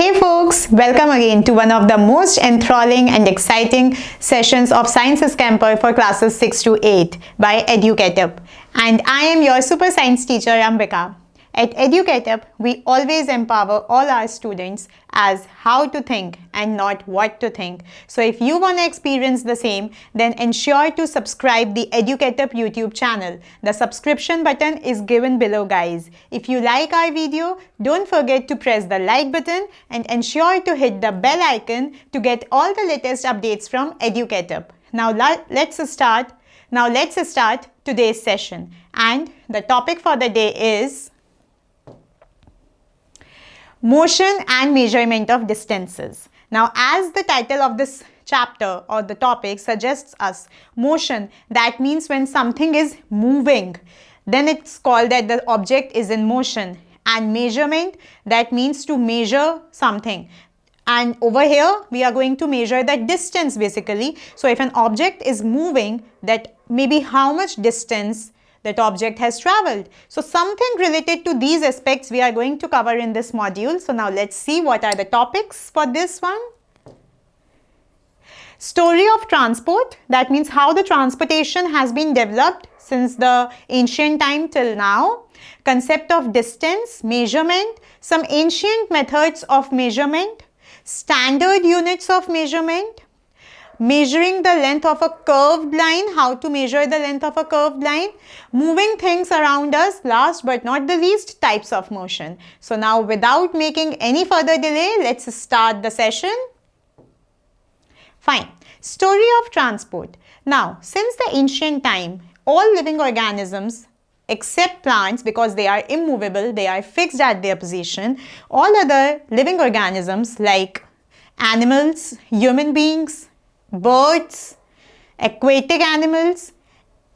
Hey folks, welcome again to one of the most enthralling and exciting sessions of Sciences Camper for classes 6 to 8 by Educatup. And I am your super science teacher Ambika. At Educatup, we always empower all our students as how to think and not what to think. So if you want to experience the same, then ensure to subscribe the Educatup YouTube channel. The subscription button is given below, guys. If you like our video, don't forget to press the like button and ensure to hit the bell icon to get all the latest updates from Educatup. Now let's start today's session. And the topic for the day is motion and measurement of distances. Now, as the title of this chapter or the topic suggests us, motion, that means when something is moving, then it's called that the object is in motion. And measurement, that means to measure something. And over here, we are going to measure the distance basically. So if an object is moving, that maybe how much distance that object has traveled. So something related to these aspects we are going to cover in this module. So now let's see what are the topics for this one. Story of transport, that means how the transportation has been developed since the ancient time till now. Concept of distance, measurement, some ancient methods of measurement, standard units of measurement, measuring the length of a curved line, how to measure the length of a curved line, moving things around us, last but not the least, types of motion. So now without making any further delay, let's start the session. Fine. Story of transport. Now, since the ancient time, all living organisms except plants, because they are immovable, they are fixed at their position, all other living organisms like animals, human beings, birds, aquatic animals,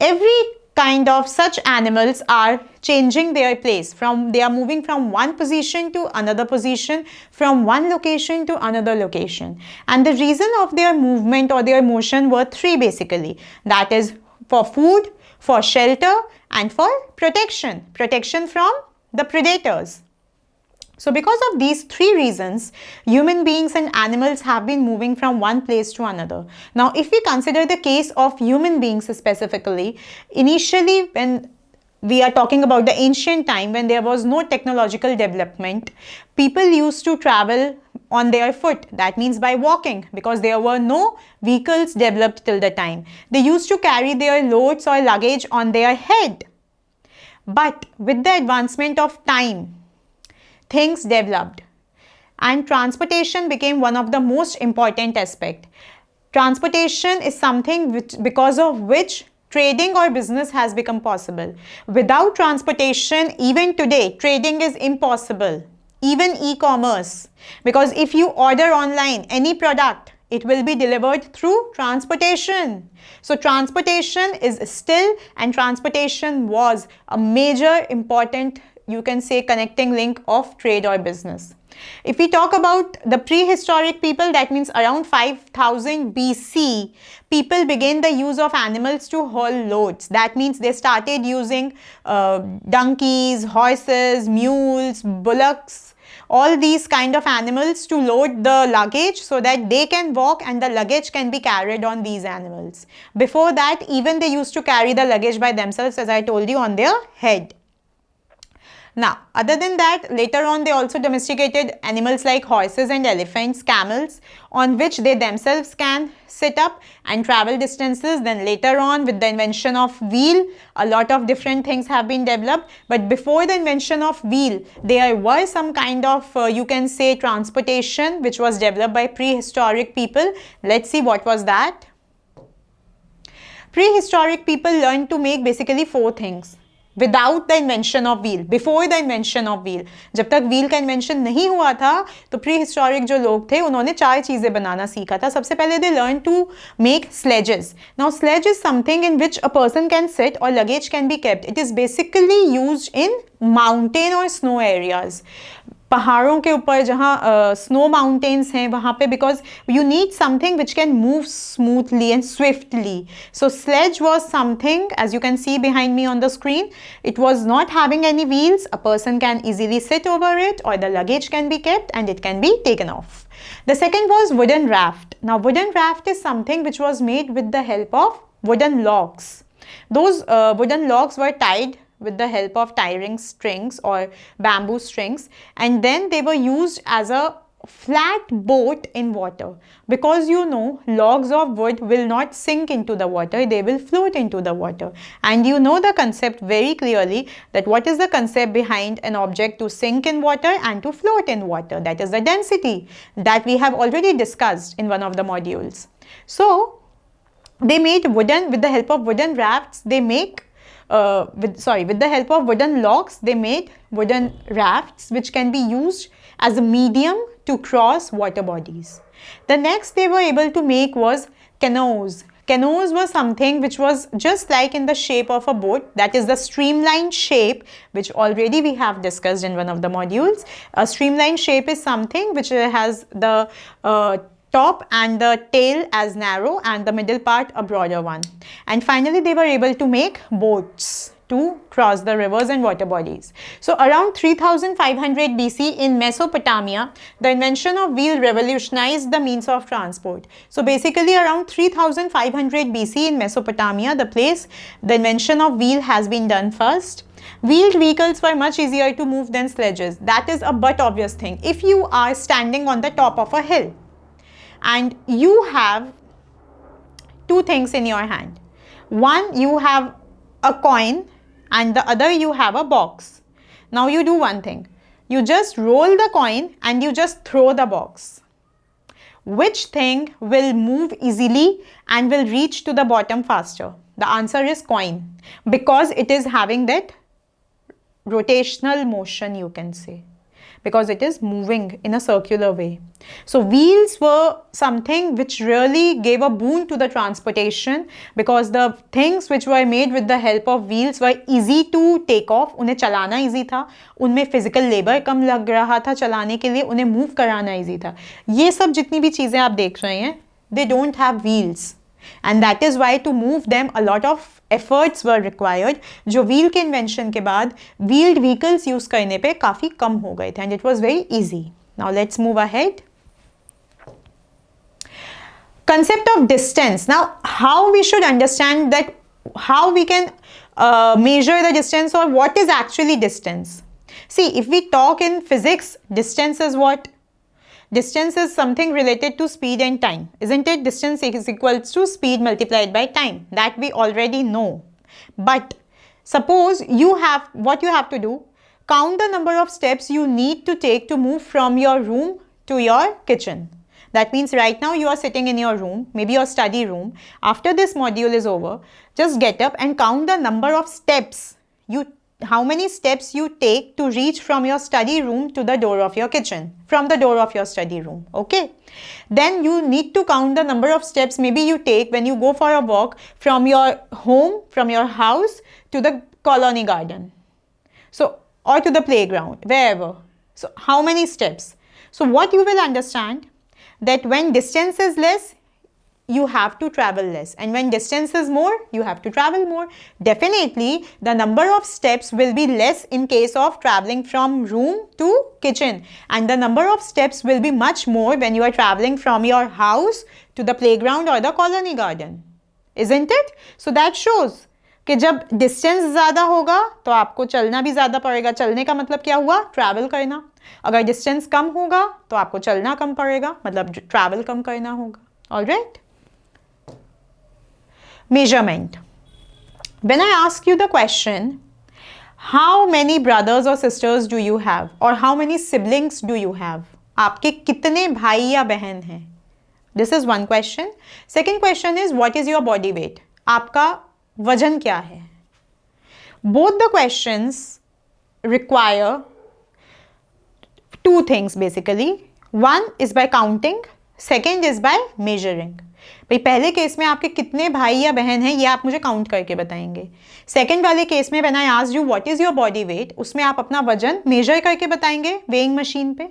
every kind of such animals are changing their place. They are moving from one position to another position, from one location to another location. And the reason of their movement or their motion were three basically. That is for food, for shelter, and for protection. Protection from the predators. So because of these three reasons, human beings and animals have been moving from one place to another. Now, if we consider the case of human beings specifically, initially when we are talking about the ancient time when there was no technological development, people used to travel on their foot. That means by walking, because there were no vehicles developed till the time. They used to carry their loads or luggage on their head. But with the advancement of time, things developed and transportation became one of the most important aspects. Transportation is something because of which trading or business has become possible. Without transportation, even today, trading is impossible. Even e-commerce, because if you order online any product, it will be delivered through transportation. So transportation is still, and transportation was a major important, you can say, connecting link of trade or business. If we talk about the prehistoric people, that means around 5000 BC, people began the use of animals to haul loads. That means they started using donkeys, horses, mules, bullocks, all these kind of animals to load the luggage so that they can walk and the luggage can be carried on these animals. Before that, even they used to carry the luggage by themselves, as I told you, on their head. Now, other than that, later on they also domesticated animals like horses and elephants, camels, on which they themselves can sit up and travel distances. Then later on, with the invention of wheel, a lot of different things have been developed. But before the invention of wheel, there was some kind of, you can say, transportation which was developed by prehistoric people. Let's see what was that. Prehistoric people learned to make basically four things. Without the invention of wheel, before the invention of wheel, जब तक wheel का invention नहीं हुआ था, तो prehistoric जो लोग थे, उन्होंने चार चीजें बनाना सीखा था. सबसे पहले they learned to make sledges. Now sledge is something in which a person can sit or luggage can be kept. It is basically used in mountain or snow areas. पहाड़ों के ऊपर जहाँ स्नो माउंटेन्स हैं वहाँ पे, because you need something which can move smoothly and swiftly. So sledge was something, as you can see behind me on the screen, it was not having any wheels. A person can easily sit over it, or the luggage can be kept and it can be taken off. The second was wooden raft. Now wooden raft is something which was made with the help of wooden logs. Those wooden logs were tied with the help of tying strings or bamboo strings, and then they were used as a flat boat in water, because you know logs of wood will not sink into the water, they will float into the water. And you know the concept very clearly, that what is the concept behind an object to sink in water and to float in water? That is the density that we have already discussed in one of the modules. So they made wooden, with the help of wooden rafts, they make with the help of wooden logs, they made wooden rafts which can be used as a medium to cross water bodies. The next they were able to make was canoes. Canoes were something which was just like in the shape of a boat, that is the streamlined shape, which already we have discussed in one of the modules. A streamlined shape is something which has the top and the tail as narrow and the middle part a broader one. And finally they were able to make boats to cross the rivers and water bodies. So around 3500 BC in Mesopotamia, the invention of wheel revolutionized the means of transport. So basically around 3500 BC in Mesopotamia, the place the invention of wheel has been done first. Wheeled vehicles were much easier to move than sledges. That is a but obvious thing. If you are standing on the top of a hill and you have two things in your hand, one you have a coin and the other you have a box. Now you do one thing, you just roll the coin and you just throw the box. Which thing will move easily and will reach to the bottom faster? The answer is coin, because it is having that rotational motion, you can say, because it is moving in a circular way. So wheels were something which really gave a boon to the transportation, because the things which were made with the help of wheels were easy to take off. उन्हें चलाना easy था, उनमें physical labor कम लग रहा था चलाने के लिए, उन्हें move कराना easy था. ये सब जितनी भी चीज़ें आप देख रहे हैं, they don't have wheels. And that is why to move them a lot of efforts were required, जो wheel के invention के बाद wheeled vehicles use करने पे काफ़ी कम हो गए थे, and it was very easy. Now let's move ahead. Concept of distance. Now how we should understand that, how we can measure the distance, or what is actually distance. See, if we talk in physics, distance is what? Distance is something related to speed and time, isn't it? Distance is equals to speed multiplied by time. That we already know. But suppose you have, what you have to do, count the number of steps you need to take to move from your room to your kitchen. That means right now you are sitting in your room, maybe your study room. After this module is over, just get up and count the number of steps how many steps you take to reach from your study room to the door of your kitchen, from the door of your study room, okay? Then you need to count the number of steps maybe you take when you go for a walk from your home, from your house to the colony garden. So, or to the playground, wherever. So, how many steps? So, what you will understand, that when distance is less, you have to travel less, and when distance is more, you have to travel more. Definitely the number of steps will be less in case of traveling from room to kitchen, and the number of steps will be much more when you are traveling from your house to the playground or the colony garden, isn't it? So that shows कि जब distance ज़्यादा होगा तो आपको चलना भी ज़्यादा पड़ेगा. चलने का मतलब क्या हुआ? ट्रैवल करना. अगर distance कम होगा तो आपको चलना कम पड़ेगा, मतलब ट्रैवल कम करना होगा. Alright? Measurement. When I ask you the question, how many brothers or sisters do you have, or how many siblings do you have? आपके कितने भाई या बहन हैं? This is one question. Second question is, what is your body weight? आपका वजन क्या है? Both the questions require two things basically. One is by counting, second is by measuring. भाई पहले केस में आपके कितने भाई या बहन हैं ये आप मुझे काउंट करके बताएंगे. सेकंड वाले केस में when I asked you what is your body weight, उसमें आप अपना वजन मेजर करके बताएंगे वेइंग मशीन पे.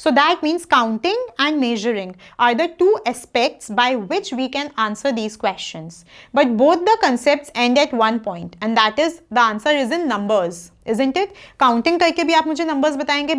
So that means counting and measuring are the two aspects by which we can answer these questions. But both the concepts end at one point, and that is the answer is in numbers, isn't it? Counting करके भी आप मुझे numbers बताएंगे.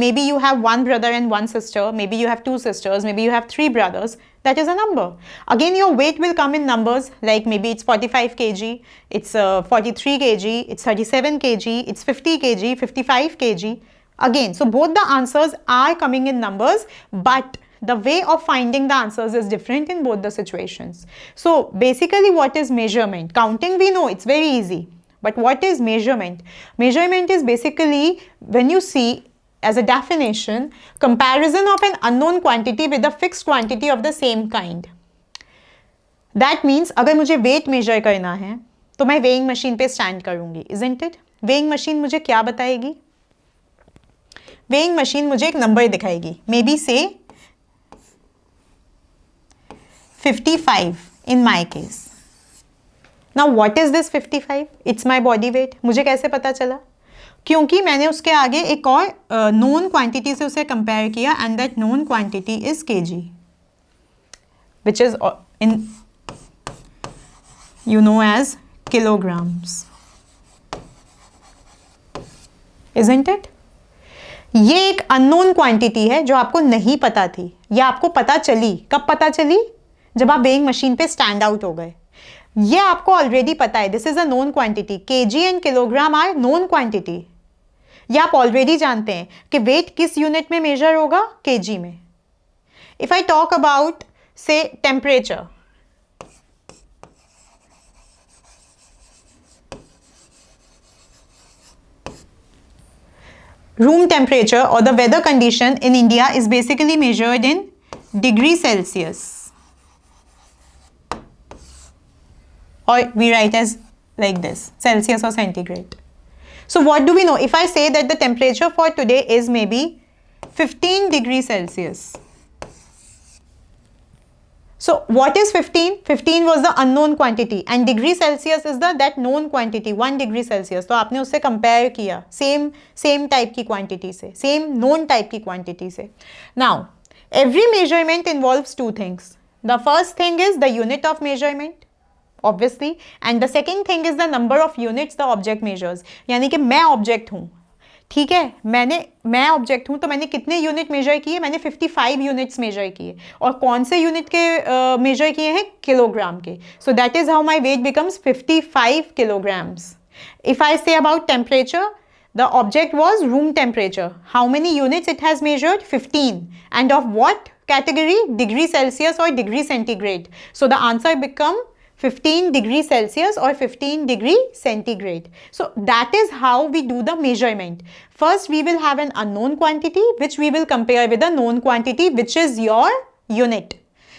Maybe you have one brother and one sister. Maybe you have two sisters. Maybe you have three brothers. That is a number. Again, your weight will come in numbers. Like maybe it's 45 kg, it's 43 kg, it's 37 kg, it's 50 kg, 55 kg. Again, so both the answers are coming in numbers, but the way of finding the answers is different in both the situations. So basically, what is measurement? Counting, we know it's very easy, but what is measurement? Measurement is basically when you see as a definition, comparison of an unknown quantity with a fixed quantity of the same kind. That means अगर मुझे weight measure करना है तो मैं weighing machine पे stand करूँगी, isn't it? Weighing machine मुझे क्या बताएगी? वेइंग मशीन मुझे एक नंबर दिखाएगी, मे be say 55 in my case. Now what is this 55? It's my body weight. मुझे कैसे पता चला? क्योंकि मैंने उसके आगे एक और नोन क्वांटिटी से उसे कंपेयर किया, and that known quantity is KG, which is in you know as kilograms, isn't it? ये एक अननोन क्वांटिटी है जो आपको नहीं पता थी, या आपको पता चली. कब पता चली? जब आप वेइंग मशीन पे स्टैंड आउट हो गए. ये आपको ऑलरेडी पता है, this is a known quantity. KG and kilogram are known quantity. ये आप ऑलरेडी जानते हैं कि वेट किस यूनिट में मेजर होगा? केजी में. इफ आई टॉक अबाउट से temperature, room temperature or the weather condition in India is basically measured in degree Celsius, or we write as like this, Celsius or centigrade. So what do we know? If I say that the temperature for today is maybe 15 degrees Celsius. So what is 15? 15 was the unknown quantity and degree Celsius is that known quantity, 1 degree Celsius. तो आपने उससे compare किया same type की quantity से, same known type की quantity से. Now, every measurement involves two things. The first thing is the unit of measurement, obviously, and the second thing is the number of units the object measures. यानी कि मैं object हूँ, ठीक है, मैं object हूं, तो मैंने कितने यूनिट मेजर किए? मैंने 55 यूनिट्स मेजर किए. और कौन से यूनिट के मेजर किए हैं? किलोग्राम के. So that is how my weight becomes 55 kilograms. If I say about temperature, the object was room temperature. How many units it has measured? 15. End of what category? Degree Celsius or degree centigrade. So the answer become 15 degrees Celsius or 15 degree centigrade. So that is how we do the measurement. First we will have an unknown quantity which we will compare with a known quantity which is your unit.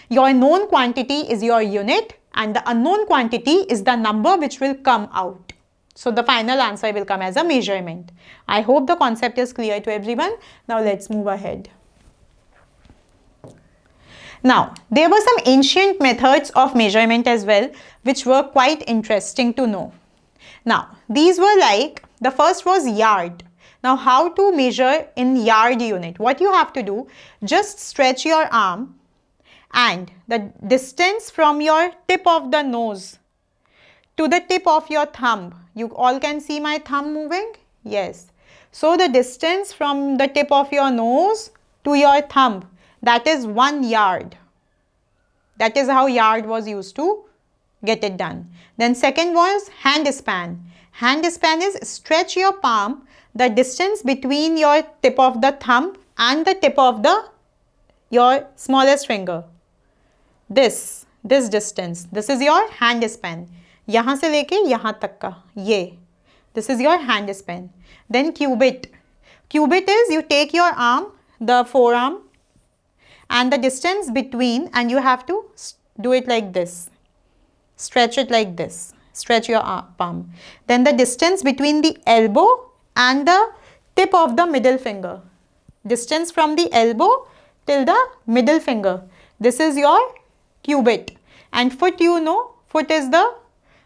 Your known quantity is your unit and the unknown quantity is the number which will come out. So the final answer will come as a measurement. I hope the concept is clear to everyone. Now let's move ahead. Now, there were some ancient methods of measurement as well, which were quite interesting to know. Now, these were like, the first was yard. Now, how to measure in yard unit? What you have to do, just stretch your arm and the distance from your tip of the nose to the tip of your thumb. You all can see my thumb moving? Yes. So, the distance from the tip of your nose to your thumb, that is 1 yard. That is how yard was used to get it done. Then second was hand span. Hand span is stretch your palm, the distance between your tip of the thumb and the tip of your smallest finger. This distance, this is your hand span. यहाँ से लेके यहाँ तक का ये. This is your hand span. Then cubit. Cubit is you take your arm, the forearm, and the distance between, and you have to do it like this. Stretch it like this. Stretch your palm. Then the distance between the elbow and the tip of the middle finger. Distance from the elbow till the middle finger. This is your cubit. And foot, you know, foot is the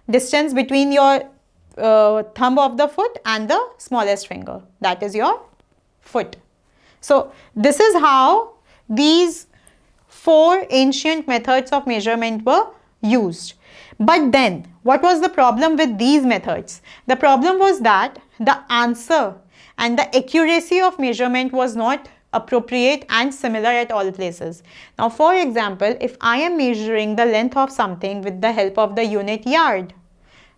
distance between your thumb of the foot and the smallest finger. That is your foot. So this is how these 4 ancient methods of measurement were used. But then, what was the problem with these methods? The problem was that the answer and the accuracy of measurement was not appropriate and similar at all places. Now, for example, if I am measuring the length of something with the help of the unit yard,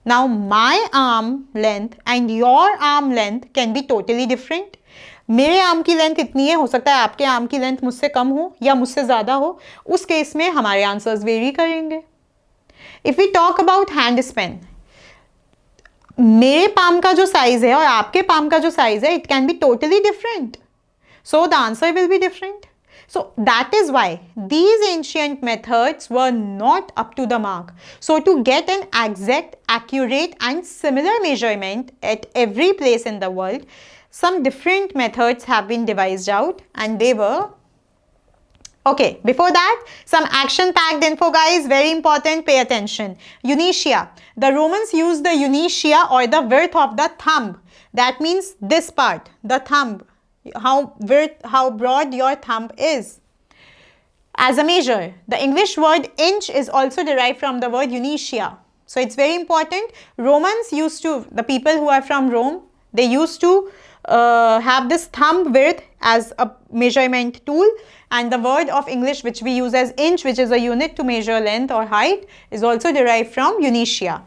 now my arm length and your arm length can be totally different. मेरे arm की length इतनी है, हो सकता है आपके arm की length मुझसे कम हो या मुझसे ज़्यादा हो. उस केस में हमारे आंसर्स वेरी करेंगे. If we talk about hand span, मेरे पाम का जो साइज है और आपके पाम का जो साइज है, it can be totally different. So the answer will be different. So that is why these ancient methods were not up to the mark. So to get an exact, accurate and similar measurement at every place in the world, some different methods have been devised out, and they were, okay, before that, some action-packed info, guys, very important, pay attention. Eunuchia. The Romans used the eunuchia, or the width of the thumb. That means this part, the thumb, how broad your thumb is, as a measure. The English word inch is also derived from the word eunuchia. So it's very important. Romans used to, the people who are from Rome, they used to have this thumb width as a measurement tool, and the word of English which we use as inch, which is a unit to measure length or height, is also derived from eunuchia.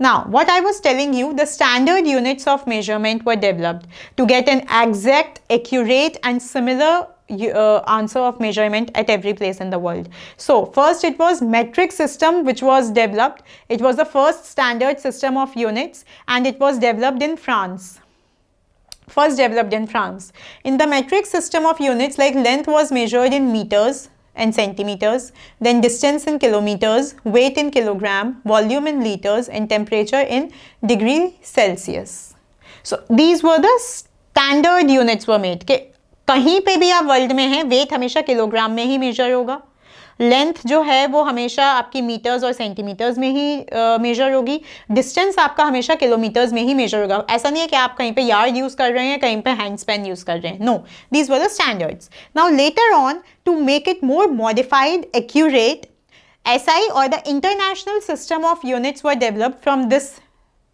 Now, what I was telling you, the standard units of measurement were developed to get an exact, accurate and similar answer of measurement at every place in the world. So, first it was metric system which was developed. It was the first standard system of units, and it was developed in France. First developed in France. In the metric system of units, like length was measured in meters and centimeters, then distance in kilometers, weight in kilogram, volume in liters, and temperature in degree Celsius. So these were the standard units were made. कि कहीं पे भी आप world में हैं, wait हमेशा kilogram में ही major होगा, लेंथ जो है वो हमेशा आपकी मीटर्स और सेंटीमीटर्स में ही मेजर होगी, डिस्टेंस आपका हमेशा किलोमीटर्स में ही मेजर होगा. ऐसा नहीं है कि आप कहीं पे यार्ड यूज़ कर रहे हैं, कहीं पे हैंड स्पेन यूज़ कर रहे हैं. No, these were the standards. Now later on, to make it more modified, accurate, SI or the International System of Units were developed from this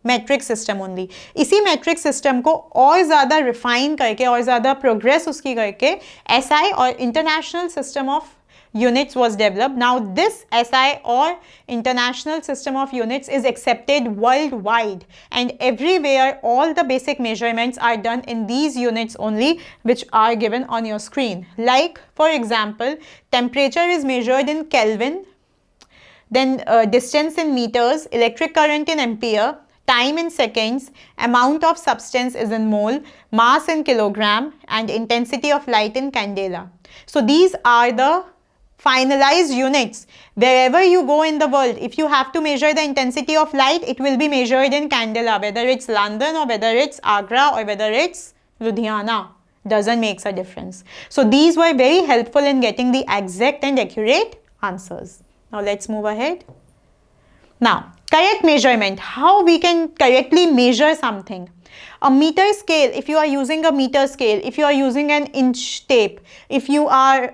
metric system only. इसी metric system को और ज़्यादा refine करके और ज़्यादा progress उसकी करके SI और international system of units was developed. Now this SI or International System of Units is accepted worldwide, and everywhere all the basic measurements are done in these units only, which are given on your screen. Like for example, temperature is measured in Kelvin, then distance in meters, electric current in ampere, time in seconds, amount of substance is in mole, mass in kilogram, and intensity of light in candela. So these are the finalized units. Wherever you go in the world, if you have to measure the intensity of light, it will be measured in candela, whether it's London or whether it's Agra or whether it's Ludhiana. Doesn't make a difference. So these were very helpful in getting the exact and accurate answers. Now let's move ahead. Now, correct measurement. How we can correctly measure something. A meter scale, if you are using a meter scale, if you are using an inch tape, if you are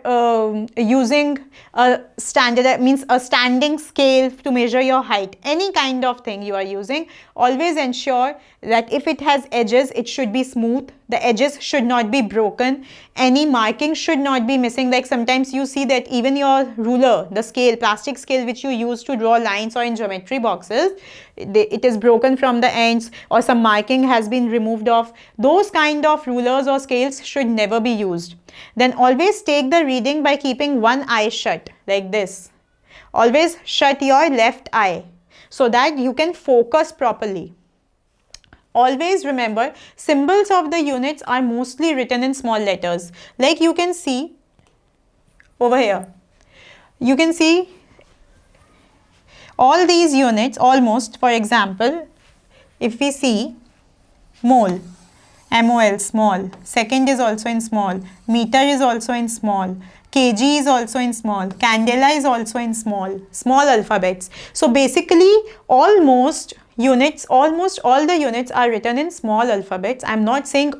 using a standard, that means a standing scale to measure your height, any kind of thing you are using, always ensure that if it has edges, it should be smooth. The edges should not be broken. Any marking should not be missing. Like sometimes you see that even your ruler, the scale, plastic scale which you use to draw lines or in geometry boxes, it is broken from the ends or some marking has been removed off. Those kind of rulers or scales should never be used. Then always take the reading by keeping one eye shut like this. Always shut your left eye so that you can focus properly. Always remember, symbols of the units are mostly written in small letters. Like you can see over here. You can see all these units almost. For example, if we see mole, MOL, small. Second is also in small. Meter is also in small. kg is also in small, candela is also in small alphabets. So basically almost all the units are written in small alphabets. I'm not saying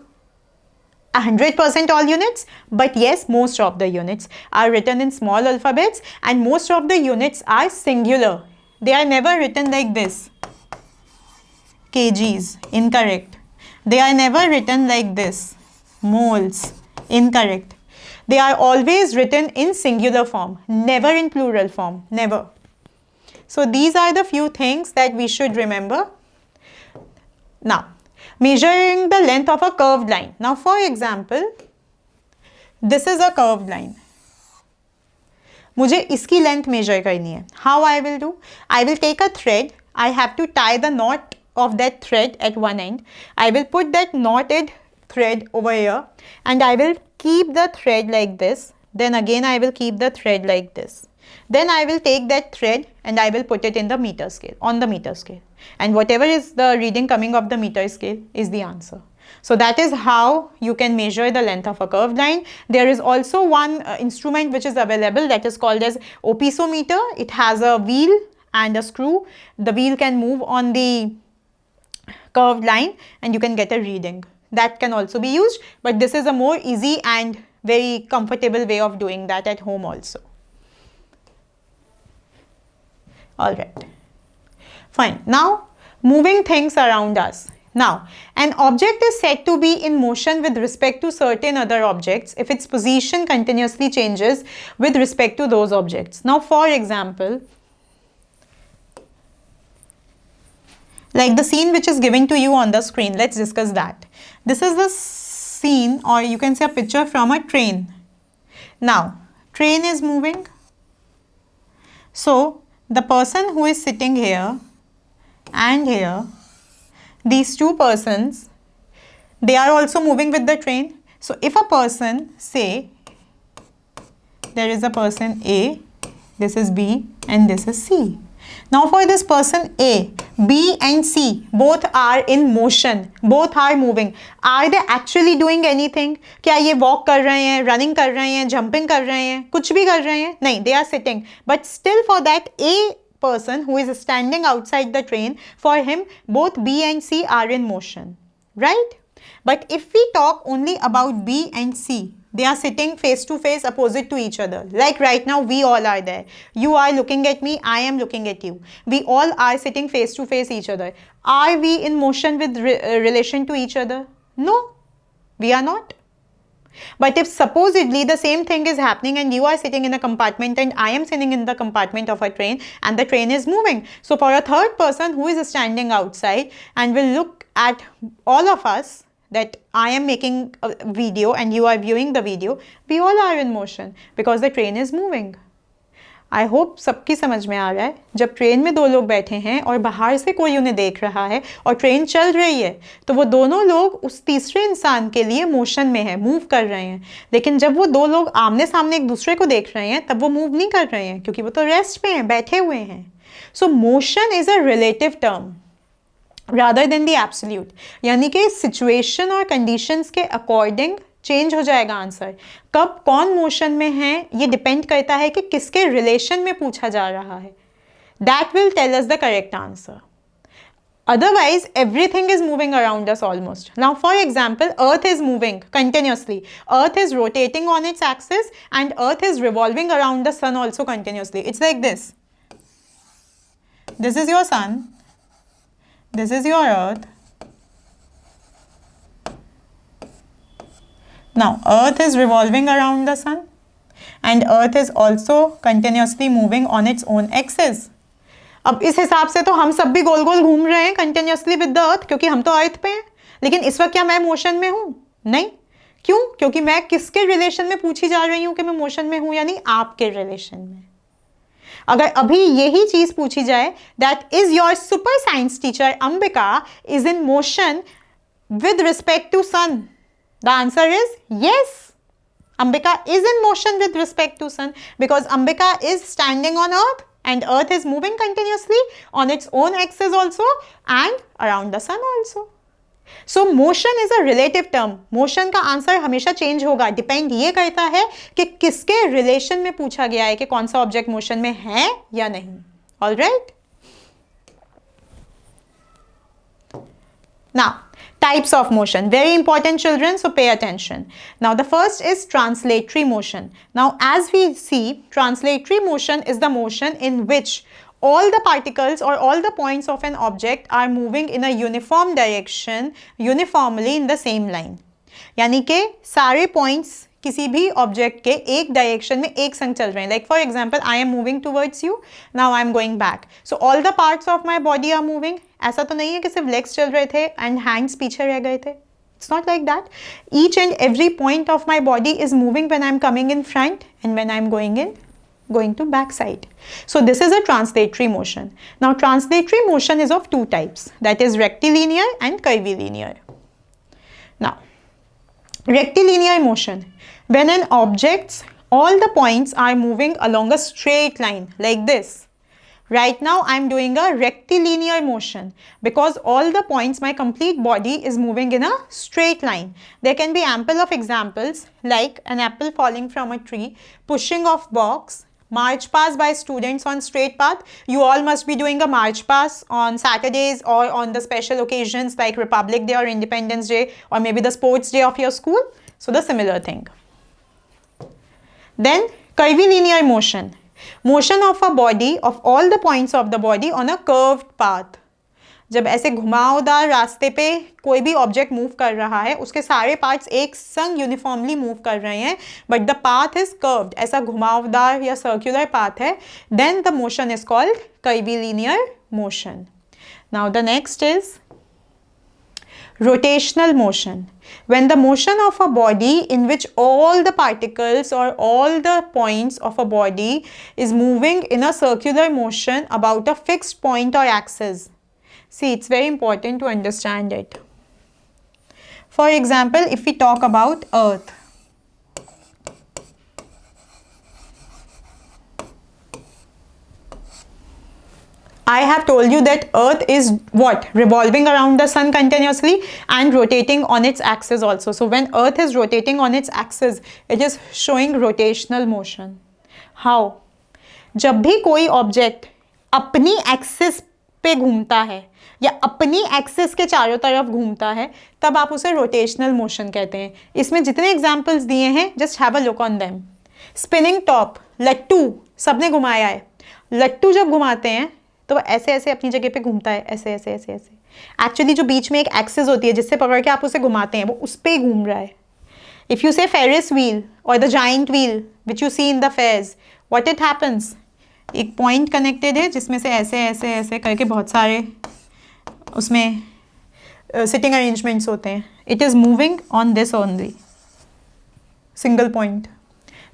100% all units, but yes, most of the units are written in small alphabets, and most of the units are singular. They are never written like this. kgs, incorrect. They are never written like this. Moles, incorrect. They are always written in singular form, never in plural form, never. So these are the few things that we should remember. Now, measuring the length of a curved line. Now, for example, this is a curved line. मुझे इसकी length measure करनी है. How I will do? I will take a thread. I have to tie the knot of that thread at one end. I will put that knotted thread over here, and I will keep the thread like this. Then again I will keep the thread like this. Then I will take that thread and I will put it in the meter scale, on the meter scale. And whatever is the reading coming off the meter scale is the answer. So that is how you can measure the length of a curved line. There is also one instrument which is available that is called as opisometer. It has a wheel and a screw. The wheel can move on the curved line and you can get a reading. That can also be used, but this is a more easy and very comfortable way of doing that at home also. Alright, fine. Now, moving things around us. Now, an object is said to be in motion with respect to certain other objects if its position continuously changes with respect to those objects. Now, for example, like the scene which is given to you on the screen, let's discuss that. This is the scene, or you can say a picture from a train. Now, train is moving. So, the person who is sitting here and here, these two persons, they are also moving with the train. So, if a person, say, there is a person A, this is B and this is C. Now for this person A, B and C both are in motion, both are moving. Are they actually doing anything? क्या ये walk कर रहे हैं, running कर रहे हैं, jumping कर रहे हैं, कुछ भी कर रहे हैं? नहीं, they are sitting. But still for that A person who is standing outside the train, for him both B and C are in motion, right? But if we talk only about B and C, they are sitting face to face opposite to each other. Like right now, we all are there. You are looking at me, I am looking at you. We all are sitting face to face each other. Are we in motion with relation to each other? No, we are not. But if supposedly the same thing is happening and you are sitting in a compartment and I am sitting in the compartment of a train and the train is moving. So for a third person who is standing outside and will look at all of us, that I am making a video and you are viewing the video, we all are in motion because the train is moving. I hope सबकी समझ में आ रहा है. जब train में दो लोग बैठे हैं और बाहर से कोई उन्हें देख रहा है और ट्रेन चल रही है, तो वो दोनों लोग उस तीसरे इंसान के लिए मोशन में है, मूव कर रहे हैं. लेकिन जब वो दो लोग आमने सामने एक दूसरे को देख रहे हैं, तब वो मूव नहीं कर रहे हैं क्योंकि वो तो रेस्ट पे हैं, बैठे हुए हैं. सो motion is a relative term rather than the absolute. यानी कि सिचुएशन और कंडीशंस के अकॉर्डिंग चेंज हो जाएगा आंसर. कब कौन मोशन में है ये डिपेंड करता है कि किसके रिलेशन में पूछा जा रहा है. That will tell us the correct answer. Otherwise, everything is moving around us almost. Now, for example, Earth is moving continuously. Earth is rotating on its axis and Earth is revolving around the sun also continuously. It's like this. This is your sun. This is your Earth. Now, Earth is revolving around the sun and Earth is also continuously moving on its own axis. अब इस हिसाब से तो हम सब भी गोल गोल घूम रहे हैं कंटिन्यूसली विद द अर्थ, क्योंकि हम तो अर्थ पे हैं. लेकिन इस वक्त क्या मैं मोशन में हूँ? नहीं. क्यों? क्योंकि मैं किसके रिलेशन में पूछी जा रही हूँ कि मैं मोशन में हूँ, यानी आपके रिलेशन में. अगर अभी यही चीज पूछी जाए, that is your super science teacher Ambika is in motion with respect to sun, the answer is yes. Ambika is in motion with respect to sun because Ambika is standing on earth and earth is moving continuously on its own axis also and around the sun also. So motion is a relative term. Motion का answer हमेशा change होगा, depend ये करता है कि किसके relation में पूछा गया है कि कौन सा ऑब्जेक्ट मोशन में है या नहीं. All right. Now, types of motion. Very important, children, so pay attention. Now, the first is translatory motion. Now, as we see, translatory motion is the motion in which all the particles or all the points of an object are moving in a uniform direction, uniformly in the same line. यानी कि सारे points किसी भी object के एक direction में एक संग चल रहे हैं. Like for example, I am moving towards you, now I am going back. So all the parts of my body are moving. ऐसा तो नहीं है कि सिर्फ लेग्स चल रहे थे एंड हैंड्स पीछे रह गए थे. It's not like that. Each and every point of my body is moving when I am coming in front end when I am going to back side. So this is a translatory motion. Now translatory motion is of two types, that is rectilinear and curvilinear. Now rectilinear motion, when an object's all the points are moving along a straight line like this. Right now I am doing a rectilinear motion because all the points, my complete body is moving in a straight line. There can be ample of examples like an apple falling from a tree, pushing off box, march past by students on straight path. You all must be doing a march past on Saturdays or on the special occasions like Republic Day or Independence Day or maybe the sports day of your school. So the similar thing. Then curvilinear motion. Motion of a body, of all the points of the body on a curved path. जब ऐसे घुमावदार रास्ते पे कोई भी object move कर रहा है, उसके सारे पार्ट्स एक संग यूनिफॉर्मली मूव कर रहे हैं, but the path is curved, ऐसा घुमावदार या सर्कुलर पाथ है, then the motion is called curvilinear motion. Now the next is rotational motion. When the motion of a body in which all the particles or all the points of a body is moving in a circular motion about a fixed point or axis. See, it's very important to understand it. For example, if we talk about Earth. I have told you that Earth is what? Revolving around the sun continuously and rotating on its axis also. So when Earth is rotating on its axis, it is showing rotational motion. How? जब भी कोई object अपनी axis पे घूमता है या अपनी axis के चारों तरफ घूमता है, तब आप उसे रोटेशनल मोशन कहते हैं. इसमें जितने एग्जाम्पल्स दिए हैं, just have a look on them. Spinning top, लट्टू सबने घुमाया है. लट्टू जब घुमाते हैं तो ऐसे ऐसे अपनी जगह पे घूमता है, ऐसे ऐसे ऐसे ऐसे. एक्चुअली जो बीच में एक एक्सिस होती है जिससे पकड़ के आप उसे घुमाते हैं, वो उस पर ही घूम रहा है. If you say Ferris wheel और the giant wheel which you see in the fairs, what it happens, एक पॉइंट कनेक्टेड है जिसमें से ऐसे ऐसे ऐसे करके बहुत सारे उसमें सिटिंग अरेंजमेंट्स होते हैं. It is moving on this only single point.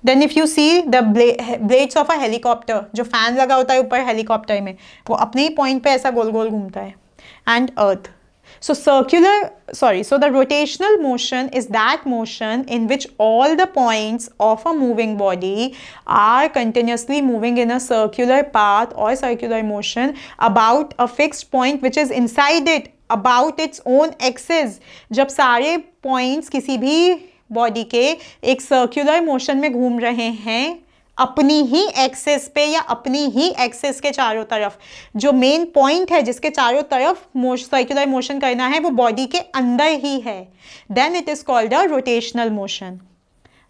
Then if you see the blades of a helicopter, जो फैन लगा होता है ऊपर हेलीकॉप्टर में, वो अपने ही पॉइंट पे ऐसा गोल गोल घूमता है. And earth. So the rotational motion is that motion in which all the points of a moving body are continuously moving in a circular path or circular motion about a fixed point which is inside it, about its own axis. जब सारे points किसी भी body के एक circular motion में घूम रहे हैं अपनी ही एक्सिस पे या अपनी ही एक्सिस के चारों तरफ, जो मेन पॉइंट है जिसके चारों तरफ सर्कुलर मोशन करना है वो बॉडी के अंदर ही है, then it is called a rotational motion.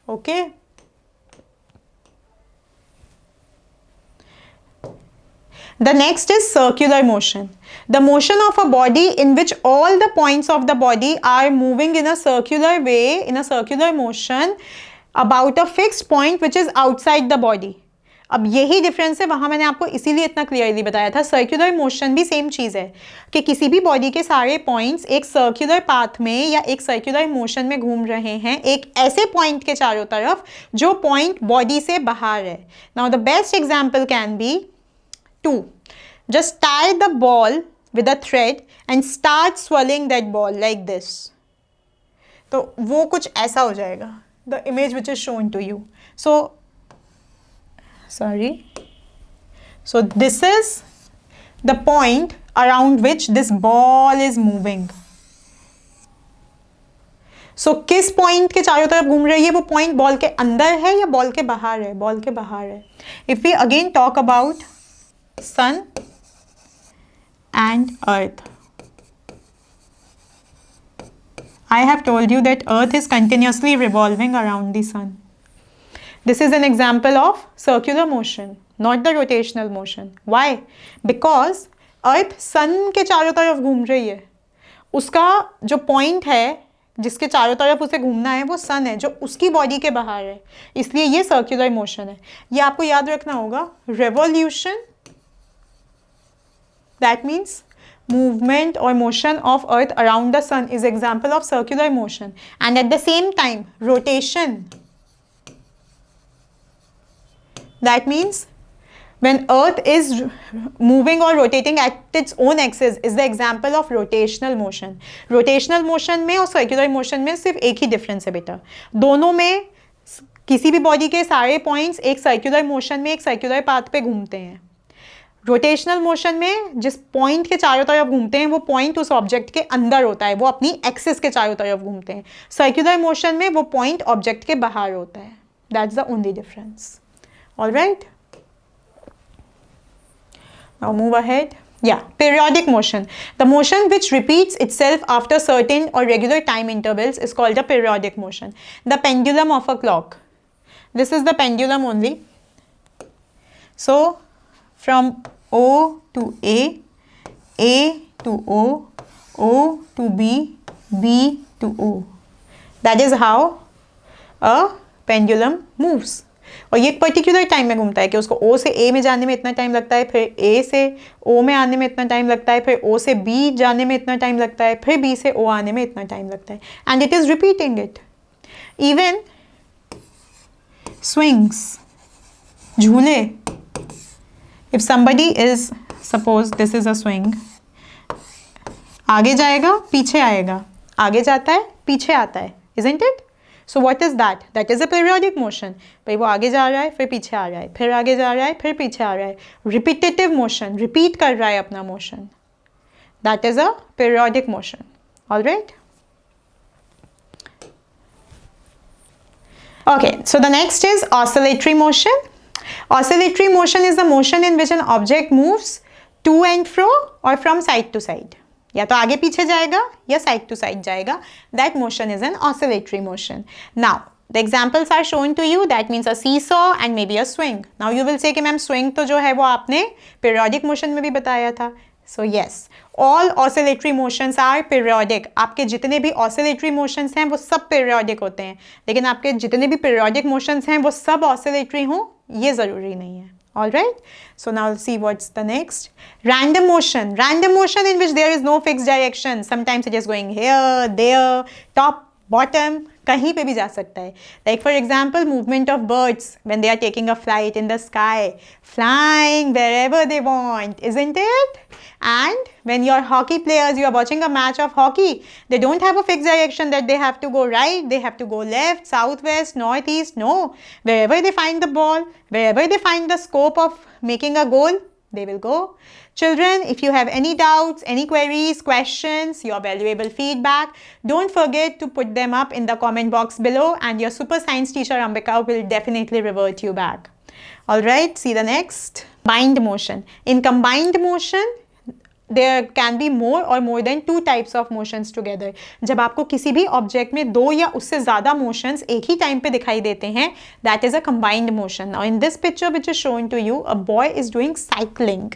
Okay. The next is circular motion. The motion of a body in which all the points of the body are moving in a circular way, in a circular motion about a fixed point which is outside the body. अब यही difference है, वहाँ मैंने आपको इसीलिए इतना clearly बताया था. सर्कुलर मोशन भी सेम चीज़ है कि किसी भी बॉडी के सारे पॉइंट्स एक सर्कुलर पाथ में या एक सर्कुलर मोशन में घूम रहे हैं एक ऐसे पॉइंट के चारों तरफ जो पॉइंट बॉडी से बाहर है. Now the best example can be 2. Just tie the ball with a thread and start swirling that ball like this. तो वो कुछ ऐसा हो जाएगा. The image which is shown to you. So this is the point around which this ball is moving. सो किस point के चारों तरफ घूम रही है? वो पॉइंट बॉल के अंदर है या बॉल के बाहर है? बॉल के बाहर है. If we again talk about sun and earth, I have told you that earth is continuously revolving around the sun. This is an example of circular motion, not the rotational motion. Why? Because earth sun के चारों तरफ घूम रही है. उसका जो point है जिसके चारों तरफ उसे घूमना है वो सन है, जो उसकी बॉडी के बाहर है, इसलिए ये सर्कुलर मोशन है. ये आपको याद रखना होगा. Revolution, that means movement or motion of earth around the sun is example of circular motion. And at the same time, rotation, that means when earth is moving or rotating at its own axis is the example of rotational motion. Rotational motion में और circular motion में सिर्फ एक ही difference है बेटा. दोनों में किसी भी बॉडी के सारे पॉइंट्स एक सर्कुलर मोशन में एक सर्कुलर पाथ पे घूमते हैं. रोटेशनल मोशन में जिस पॉइंट के चारों तरफ घूमते हैं वो पॉइंट उस ऑब्जेक्ट के अंदर होता है, वो अपनी एक्सिस के चारों तरफ घूमते हैं. सर्कुलर मोशन में वो पॉइंट ऑब्जेक्ट के बाहर होता है. That's the only difference. Alright, now move ahead. Yeah, periodic motion. The motion which repeats itself after certain or regular time intervals is called a periodic motion. The pendulum of a clock. This is the pendulum only. So, from O to A to O, O to B, B to O. That is how a pendulum moves. और ये एक particular time में घूमता है कि उसको O से A में जाने में इतना टाइम लगता है, फिर A से O में आने में इतना टाइम लगता है, फिर O से B जाने में इतना टाइम लगता है, फिर B से O आने में इतना टाइम लगता है. And it is repeating it. Even swings, झूले. If somebody is, suppose this is a swing, आगे जाएगा पीछे आएगा, आगे जाता है पीछे आता है, isn't it? So what is that? That is a periodic motion. भाई वो आगे जा रहा है फिर पीछे आ रहा है, फिर आगे जा रहा है फिर पीछे आ रहा है. Repetitive motion, repeat कर रहा है अपना motion. That is a periodic motion. All right? Okay, so the next is oscillatory motion. Oscillatory motion is the motion in which an object moves to and fro or from side to side. या तो आगे पीछे जाएगा या side to side जाएगा. That motion is an oscillatory motion. Now, the examples are shown to you. That means a seesaw and maybe a swing. Now you will say कि ma'am swing तो जो है वो आपने periodic motion में भी बताया था. So yes, all oscillatory motions are periodic. आपके जितने भी oscillatory motions हैं वो सब periodic होते हैं, लेकिन आपके जितने भी periodic motions हैं वो सब oscillatory हों ये ज़रूरी नहीं है. All right, so now see what's the next. Random motion. Random motion in which there is no fixed direction. Sometimes it is going here, there, top, bottom, कहीं पे भी जा सकता है. Like for example, movement of birds when they are taking a flight in the sky, flying wherever they want, isn't it? And when you're hockey players, you are watching a match of hockey, they don't have a fixed direction that they have to go right, they have to go left, south, west, north, east. No, wherever they find the ball, wherever they find the scope of making a goal, they will go. Children, if you have any doubts, any queries, questions, your valuable feedback, don't forget to put them up in the comment box below and your super science teacher Ambika will definitely revert you back. Alright, see the next. Combined motion. In combined motion, there can be more or more than two types of motions together. जब आपको किसी भी object में दो या उससे ज़्यादा motions एक ही time पे दिखाई देते हैं, that is a combined motion. Now in this picture which is shown to you, a boy is doing cycling.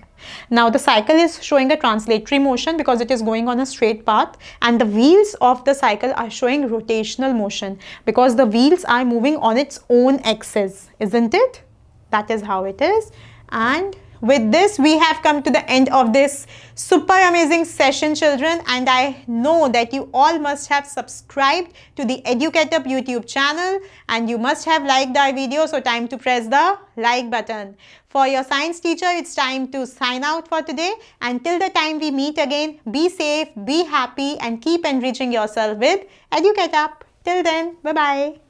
Now the cycle is showing a translatory motion because it is going on a straight path, and the wheels of the cycle are showing rotational motion because the wheels are moving on its own axis, isn't it? That is how it is. And with this, we have come to the end of this super amazing session, children, and I know that you all must have subscribed to the EduCatUp YouTube channel and you must have liked our video, so time to press the like button. For your science teacher, it's time to sign out for today. Until the time we meet again, be safe, be happy, and keep enriching yourself with EduCatUp. Till then, bye-bye.